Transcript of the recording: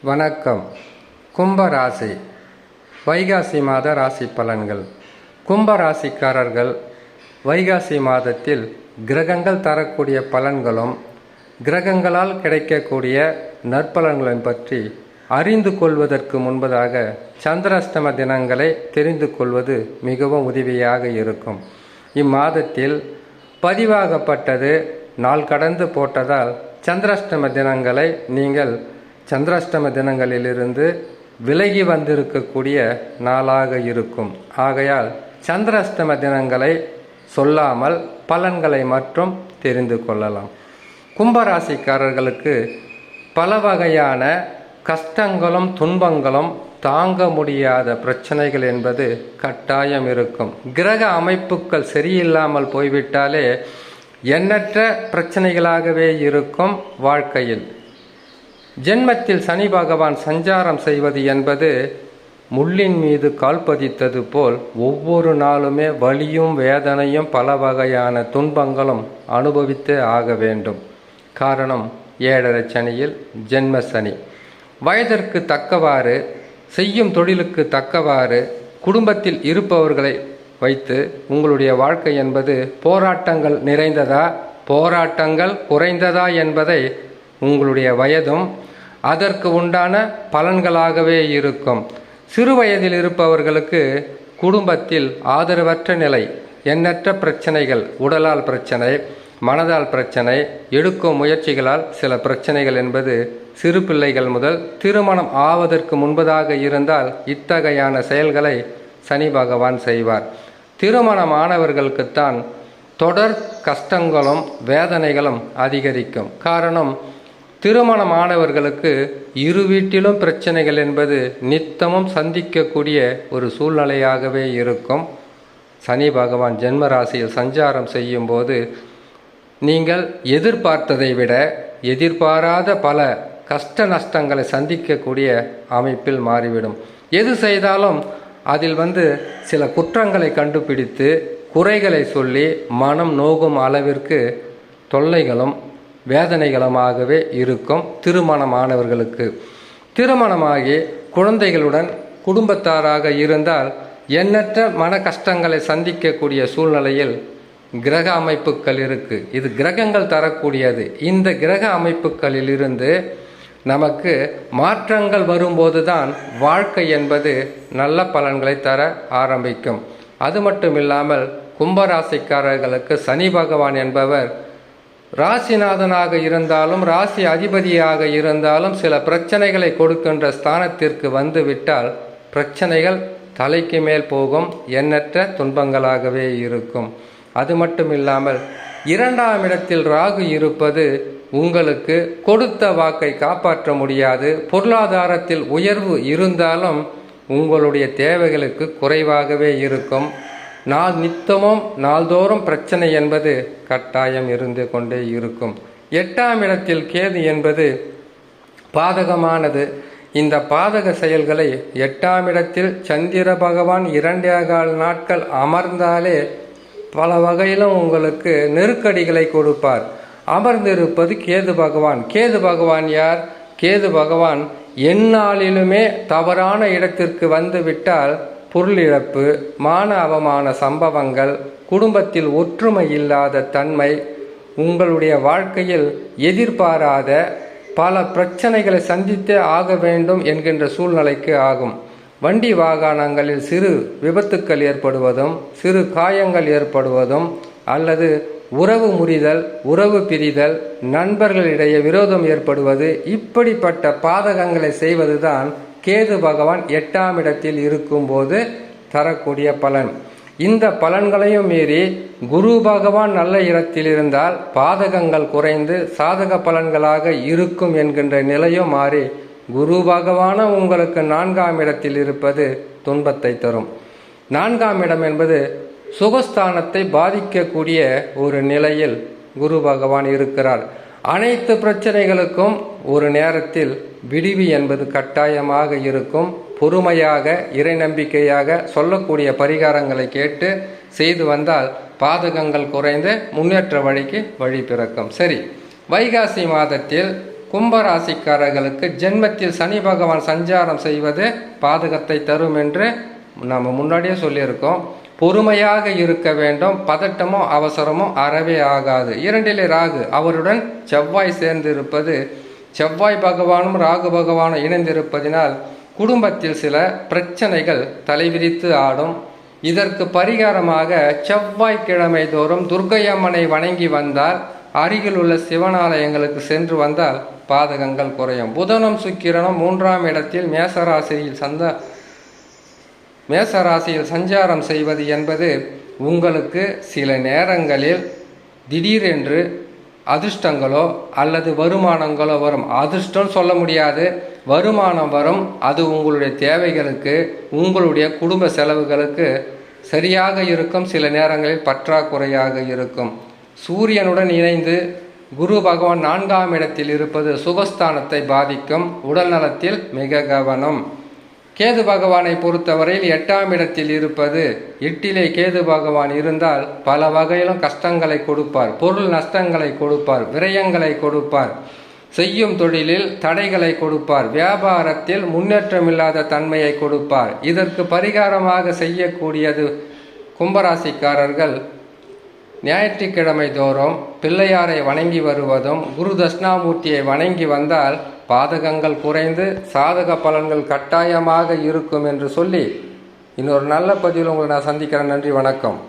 வணக்கம். கும்பராசி வைகாசி மாத ராசி பலன்கள். கும்பராசிக்காரர்கள் வைகாசி மாதத்தில் கிரகங்கள் தரக்கூடிய பலன்களும் கிரகங்களால் கிடைக்கக்கூடிய நற்பலன்களையும் பற்றி அறிந்து கொள்வதற்கு முன்பதாக சந்திராஷ்டம தினங்களை தெரிந்து கொள்வது மிகவும் உதவியாக இருக்கும். இம்மாதத்தில் பதிவாகப்பட்டது நாள் கடந்து போட்டதால் சந்திராஷ்டம தினங்களை நீங்கள் சந்திராஷ்டம தினங்களிலிருந்து விலகி வந்திருக்கக்கூடிய நாளாக இருக்கும். ஆகையால் சந்திராஷ்டம தினங்களை சொல்லாமல் பலன்களை மட்டும் தெரிந்து கொள்ளலாம். கும்பராசிக்காரர்களுக்கு பல வகையான கஷ்டங்களும் துன்பங்களும் தாங்க முடியாத பிரச்சனைகள் என்பது கட்டாயம் இருக்கும். கிரக அமைப்புகள் சரியில்லாமல் போய்விட்டாலே எண்ணற்ற பிரச்சனைகளாகவே இருக்கும் வாழ்க்கையில். ஜென்மத்தில் சனி பகவான் சஞ்சாரம் செய்வது என்பது முள்ளின் மீது கால் பதித்தது போல் ஒவ்வொரு நாளுமே வலியும் வேதனையும் பல வகையான துன்பங்களும் அனுபவித்தே ஆக வேண்டும். காரணம் 7.5 சனியில் ஜென்ம சனி. வயதிற்கு தக்கவாறு செய்யும் தொழிலுக்கு தக்கவாறு குடும்பத்தில் இருப்பவர்களை வைத்து உங்களுடைய வாழ்க்கை என்பது போராட்டங்கள் நிறைந்ததா போராட்டங்கள் குறைந்ததா என்பதை உங்களுடைய வயதும் அதற்கு உண்டான பலன்களாகவே இருக்கும். சிறு வயதில் இருப்பவர்களுக்கு குடும்பத்தில் ஆதரவற்ற நிலை, எண்ணற்ற பிரச்சனைகள், உடலால் பிரச்சனை, மனதால் பிரச்சனை, எடுக்கும் முயற்சிகளால் சில பிரச்சனைகள் என்பது சிறு பிள்ளைகள் முதல் திருமணம் ஆவதற்கு முன்பதாக இருந்தால் இத்தகையான செயல்களை சனி பகவான் செய்வார். திருமணமானவர்களுக்குத்தான் தொடர் கஷ்டங்களும் வேதனைகளும் அதிகரிக்கும். காரணம், திருமணமானவர்களுக்கு இரு வீட்டிலும் பிரச்சனைகள் என்பது நித்தமும் சந்திக்கக்கூடிய ஒரு சூழ்நிலையாகவே இருக்கும். சனி பகவான் ஜென்ம ராசியில் சஞ்சாரம் செய்யும் போது நீங்கள் எதிர்பார்த்ததை விட எதிர்பாராத பல கஷ்ட நஷ்டங்களை சந்திக்கக்கூடிய அமைப்பில் மாறிவிடும். எது செய்தாலும் அதில் சில குற்றங்களை கண்டுபிடித்து குறைகளை சொல்லி மனம் நோகும் அளவிற்கு தொல்லைகளும் வேதனைகளுமாகவே இருக்கும். திருமணமானவர்களுக்கு திருமணமாகி குழந்தைகளுடன் குடும்பத்தாராக இருந்தால் எண்ணற்ற மன கஷ்டங்களை சந்திக்கக்கூடிய சூழ்நிலையில் கிரக அமைப்புகள் இருக்கு. இது கிரகங்கள் தரக்கூடியது. இந்த கிரக அமைப்புகளிலிருந்து நமக்கு மாற்றங்கள் வரும்போது தான் வாழ்க்கை என்பது நல்ல பலன்களை தர ஆரம்பிக்கும். அது மட்டும் இல்லாமல் கும்பராசிக்காரர்களுக்கு சனி பகவான் என்பவர் ராசிநாதனாக இருந்தாலும் ராசி அதிபதியாக இருந்தாலும் சில பிரச்சனைகளை கொடுக்கின்ற ஸ்தானத்திற்கு வந்துவிட்டால் பிரச்சனைகள் தலைக்கு மேல் போகும், எண்ணற்ற துன்பங்களாகவே இருக்கும். அது மட்டும் இல்லாமல் 2ஆம் இடத்தில் ராகு இருப்பது உங்களுக்கு கொடுத்த வாக்கை காப்பாற்ற முடியாது. பொருளாதாரத்தில் உயர்வு இருந்தாலும் உங்களுடைய தேவைகளுக்கு குறைவாகவே இருக்கும். நித்தமும் நாள்தோறும் பிரச்சனை என்பது கட்டாயம் இருந்து கொண்டே இருக்கும். 8ஆம் இடத்தில் கேது என்பது பாதகமானது. இந்த பாதக செயல்களை 8ஆம் இடத்தில் சந்திர பகவான் 2.25 நாட்கள் அமர்ந்தாலே பல வகையிலும் உங்களுக்கு நெருக்கடிகளை கொடுப்பார். அமர்ந்திருப்பது கேது பகவான். கேது பகவான் யார்? கேது பகவான் எந்நாளிலுமே தவறான இடத்திற்கு வந்து விட்டால் பொருளிழப்பு, மான அவமான சம்பவங்கள், குடும்பத்தில் ஒற்றுமை இல்லாத தன்மை, உங்களுடைய வாழ்க்கையில் எதிர்பாராத பல பிரச்சனைகளை சந்தித்தே ஆக வேண்டும் என்கின்ற சூழ்நிலைக்கு ஆகும். வண்டி வாகனங்களில் சிறு விபத்துக்கள் ஏற்படுவதும் சிறு காயங்கள் ஏற்படுவதும் அல்லது உறவு முறிதல், உறவு பிரிதல், நண்பர்களிடையே விரோதம் ஏற்படுவது, இப்படிப்பட்ட பாதகங்களை செய்வதுதான் கேது பகவான் 8ஆம் இடத்தில் இருக்கும்போது தரக்கூடிய பலன். இந்த பலன்களையும் மீறி குரு பகவான் நல்ல இடத்தில் இருந்தால் பாதகங்கள் குறைந்து சாதக பலன்களாக இருக்கும் என்கின்ற நிலையும் மாறி குரு பகவான உங்களுக்கு 4ஆம் இடத்தில் இருப்பது துன்பத்தை தரும். 4ஆம் இடம் என்பது சுகஸ்தானத்தை பாதிக்கக்கூடிய ஒரு நிலையில் குரு பகவான் இருக்கிறார். அனைத்து பிரச்சனைகளுக்கும் ஒரு நேரத்தில் விடிவு என்பது கட்டாயமாக இருக்கும். பொறுமையாக இறை நம்பிக்கையாக சொல்லக்கூடிய பரிகாரங்களை கேட்டு செய்து வந்தால் பாதகங்கள் குறைந்து முன்னேற்ற வழிக்கு வழி பிறக்கும். சரி, வைகாசி மாதத்தில் கும்பராசிக்காரர்களுக்கு ஜென்மத்தில் சனி பகவான் சஞ்சாரம் செய்வது பாதகத்தை தரும் என்று நம்ம முன்னாடியே சொல்லியிருக்கோம். பொறுமையாக இருக்க வேண்டும். பதட்டமும் அவசரமும் அறவே ஆகாது. 2 ராகு, அவருடன் செவ்வாய் சேர்ந்து இருப்பது, செவ்வாய் பகவானும் ராகு பகவானும் இணைந்திருப்பதினால் குடும்பத்தில் சில பிரச்சனைகள் தலைவிரித்து ஆடும். இதற்கு பரிகாரமாக செவ்வாய்க்கிழமை தோறும் துர்க்கையம்மனை வணங்கி வந்தால், அருகில் உள்ள சிவனாலயங்களுக்கு சென்று வந்தால் பாதகங்கள் குறையும். புதனும் சுக்கிரனும் 3ஆம் இடத்தில் மேசராசியில் சஞ்சாரம் செய்வது என்பது உங்களுக்கு சில நேரங்களில் திடீரென்று அதிர்ஷ்டங்களோ அல்லது வருமானங்களோ வரும். அதிர்ஷ்டம் சொல்ல முடியாது, வருமானம் வரும். அது உங்களுடைய தேவைகளுக்கு, உங்களுடைய குடும்ப செலவுகளுக்கு சரியாக இருக்கும். சில நேரங்களில் பற்றாக்குறையாக இருக்கும். சூரியனுடன் இணைந்து குரு பகவான் 4ஆம் இடத்தில் இருப்பது சுகஸ்தானத்தை பாதிக்கும். உடல் நலத்தில் மிக கவனம். கேது பகவானை பொறுத்தவரையில் 8ஆம் இடத்தில் இருப்பது, 8லே கேது பகவான் இருந்தால் பல வகையிலும் கஷ்டங்களை கொடுப்பார். பொருள் நஷ்டங்களை கொடுப்பார், விரயங்களை கொடுப்பார், செய்யும் தொழிலில் தடைகளை கொடுப்பார், வியாபாரத்தில் முன்னேற்றமில்லாத தன்மையை கொடுப்பார். இதற்கு பரிகாரமாக செய்யக்கூடியது கும்பராசிக்காரர்கள் ஞாயிற்றுக்கிழமை தோறும் பிள்ளையாரை வணங்கி வருவதும் குரு தட்சிணாமூர்த்தியை வணங்கி வந்தால் பாதகங்கள் குறைந்து சாதக பலன்கள் கட்டாயமாக இருக்கும் என்று சொல்லி இன்னொரு நல்ல பதிவில் உங்களை நான் சந்திக்கிறேன். நன்றி, வணக்கம்.